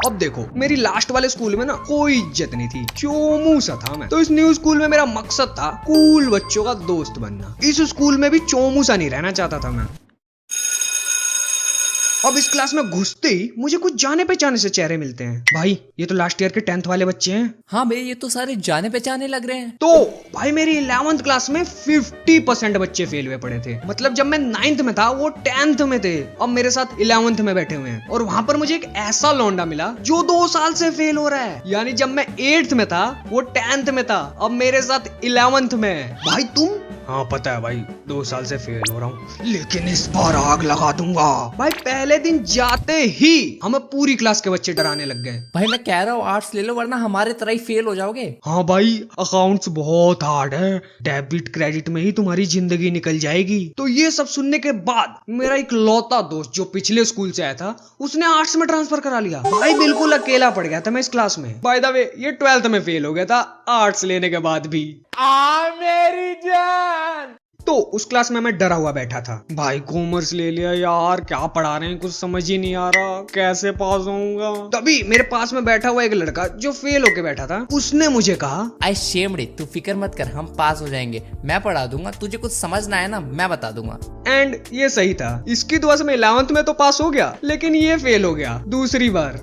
अब देखो मेरी लास्ट वाले स्कूल में ना कोई इज्जत नहीं थी, चोमू सा था मैं। तो इस न्यू स्कूल में मेरा मकसद था कूल बच्चों का दोस्त बनना। इस स्कूल में भी चोमू सा नहीं रहना चाहता था मैं। अब इस क्लास में घुसते ही मुझे कुछ जाने पहचाने से चेहरे मिलते हैं। भाई ये तो लास्ट ईयर के 10th वाले बच्चे हैं। हाँ भाई, ये तो सारे जाने पहचाने लग रहे हैं। तो भाई मेरी 11th क्लास में 50% बच्चे फेल हुए पड़े थे। मतलब जब मैं 9th में था वो 10th में थे। अब मेरे साथ 11th में बैठे हुए हैं और वहां पर मुझे एक ऐसा लौंडा मिला जो 2 साल से फेल हो रहा है। यानी जब मैं 8th में था वो 10th में था, अब मेरे साथ 11th में है। भाई तुम? हाँ पता है भाई, 2 साल से फेल हो रहा हूँ, लेकिन इस बार आग लगा दूंगा। भाई पहले दिन जाते ही हमें पूरी क्लास के बच्चे डराने लग गए। भाई मैं कह रहा हूँ आर्ट्स ले लो, वरना हमारे तरह ही फेल हो जाओगे। हाँ भाई, अकाउंट्स बहुत हार्ड है, डेबिट क्रेडिट में ही तुम्हारी जिंदगी निकल जाएगी। तो ये सब सुनने के बाद मेरा एक लौता दोस्त जो पिछले स्कूल से आया था उसने आर्ट्स में ट्रांसफर करा लिया। भाई बिल्कुल अकेला पड़ गया था मैं इस क्लास में। बाय द वे ये 12th में फेल हो गया था आर्ट्स लेने के बाद भी। मेरी जान। तो उस क्लास में मैं डरा हुआ बैठा था। भाई कॉमर्स ले लिया यार, क्या पढ़ा रहे हैं कुछ समझ ही नहीं आ रहा, कैसे पास होऊंगा। तभी मेरे पास में बैठा हुआ एक लड़का जो फेल होके बैठा था, उसने मुझे कहा, आई शेम्ड इट, तू फिक्र मत कर, हम पास हो जाएंगे, मैं पढ़ा दूंगा, तुझे कुछ समझना है ना मैं बता दूंगा। एंड ये सही था। इसकी दुआ से मैं 11th में तो पास हो गया, लेकिन ये फेल हो गया दूसरी बार।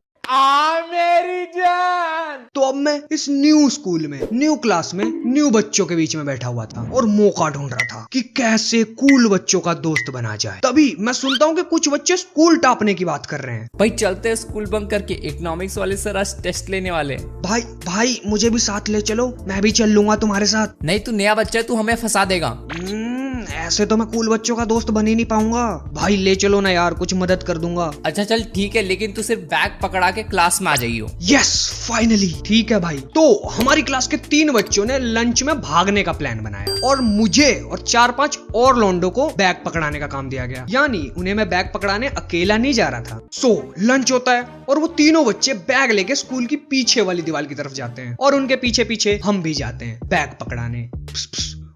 मेरी जान। तो अब मैं इस न्यू स्कूल में, न्यू क्लास में, न्यू बच्चों के बीच में बैठा हुआ था और मौका ढूंढ रहा था कि कैसे कूल बच्चों का दोस्त बना जाए। तभी मैं सुनता हूँ कि कुछ बच्चे स्कूल टापने की बात कर रहे हैं। भाई चलते हैं स्कूल बंक करके, इकोनॉमिक्स वाले सर आज टेस्ट लेने वाले हैं। भाई मुझे भी साथ ले चलो, मैं भी चल लूंगा तुम्हारे साथ। नहीं, तू नया बच्चा है, तू हमें फंसा देगा। ऐसे तो मैं कूल बच्चों का दोस्त बन ही नहीं पाऊंगा। भाई ले चलो ना यार, कुछ मदद कर दूंगा। अच्छा चल ठीक है, लेकिन तू सिर्फ बैग पकड़ा के क्लास में आ जाइयो। यस फाइनली, ठीक है भाई। तो हमारी क्लास के 3 बच्चों ने लंच में भागने का प्लान बनाया और मुझे और 4-5 और लौंडों को बैग पकड़ाने का काम दिया गया। यानी उन्हें मैं बैग पकड़ाने अकेला नहीं जा रहा था। सो लंच होता है और वो तीनों बच्चे बैग लेके स्कूल की पीछे वाली दीवार की तरफ जाते हैं और उनके पीछे पीछे हम भी जाते हैं बैग पकड़ाने।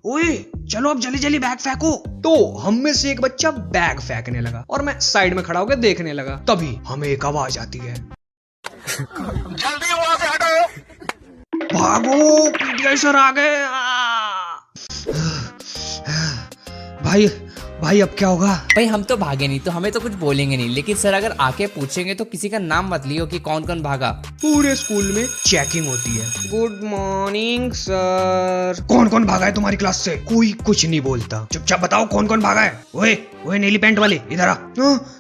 ओए चलो अब जल्दी जल्दी बैग फेंको। तो हम में से एक बच्चा बैग फेंकने लगा और मैं साइड में खड़ा होकर देखने लगा। तभी हमें एक आवाज आती है, जल्दी वहां से हटो, भागो पीटीआई सर आ गए। भाई अब क्या होगा? भाई हम तो भागे नहीं, तो हमें तो कुछ बोलेंगे नहीं, लेकिन सर अगर आके पूछेंगे तो किसी का नाम मत लियो कि कौन कौन भागा। पूरे स्कूल में चेकिंग होती है। Good morning sir. कौन कौन भागा है तुम्हारी क्लास से? कोई कुछ नहीं बोलता। चुपचाप बताओ कौन कौन भागा है। ओए नीली पैंट वाले इधर आ।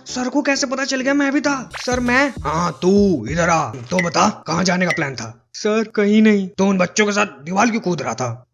सर को कैसे पता चल गया मैं भी था? सर मैं? हाँ तू इधर आ। तो बता कहाँ जाने का प्लान था? सर कहीं नहीं। तो उन बच्चों के साथ दीवार क्यों कूद रहा था?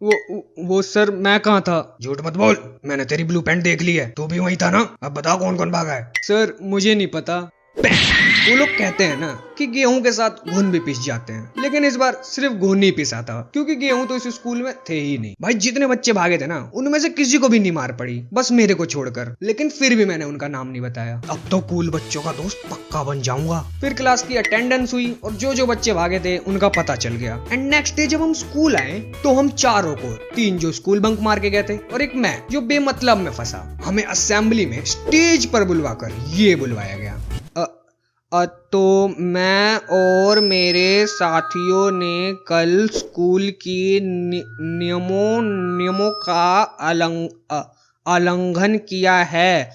वो सर मैं कहाँ था? झूठ मत बोल, मैंने तेरी ब्लू पैंट देख ली है, तू भी वही था ना। अब बताओ कौन कौन भागा है? सर मुझे नहीं पता। वो लोग कहते हैं ना कि गेहूं के साथ घुन भी पिस जाते हैं, लेकिन इस बार सिर्फ घुन ही पिसा था, क्योंकि गेहूं तो इस स्कूल में थे ही नहीं। भाई जितने बच्चे भागे थे ना उनमें से किसी को भी नहीं मार पड़ी, बस मेरे को छोड़कर। लेकिन फिर भी मैंने उनका नाम नहीं बताया। अब तो कूल बच्चों का दोस्त पक्का बन जाऊंगा। फिर क्लास की अटेंडेंस हुई और जो बच्चे भागे थे उनका पता चल गया। एंड नेक्स्ट डे जब हम स्कूल आए तो हम चारों को, 3 जो स्कूल बंक मार के गए थे और एक मैं जो बेमतलब में फंसा, हमें असेंबली में स्टेज पर बुलवाकर ये बुलवाया गया। तो मैं और मेरे साथियों ने कल स्कूल की नियमों का उल्लंघन किया है,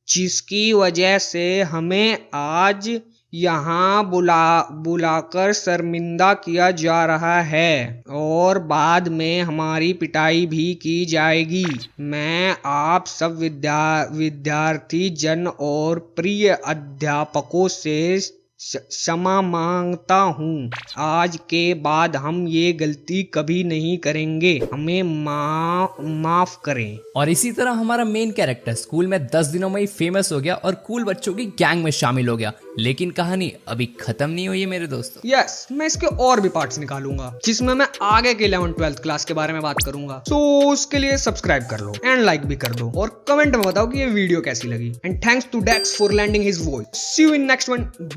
जिसकी वजह से हमें आज यहाँ बुलाकर शर्मिंदा किया जा रहा है और बाद में हमारी पिटाई भी की जाएगी। मैं आप सब विद्यार्थी जन और प्रिय अध्यापकों से क्षमा मांगता हूँ। आज के बाद हम ये गलती कभी नहीं करेंगे, हमें माफ करें। और इसी तरह हमारा मेन कैरेक्टर स्कूल में 10 दिनों में ही फेमस हो गया और कूल बच्चों की गैंग में शामिल हो गया। लेकिन कहानी अभी खत्म नहीं हुई है मेरे दोस्तों। यस, मैं इसके और भी पार्ट्स निकालूंगा जिसमें मैं आगे के 11th-12th क्लास के बारे में बात करूंगा। सो उसके लिए सब्सक्राइब कर लो एंड लाइक भी कर दो और कमेंट में बताओ कि ये वीडियो कैसी लगी। And thanks to Dex for lending his voice. See you in next one. Bye.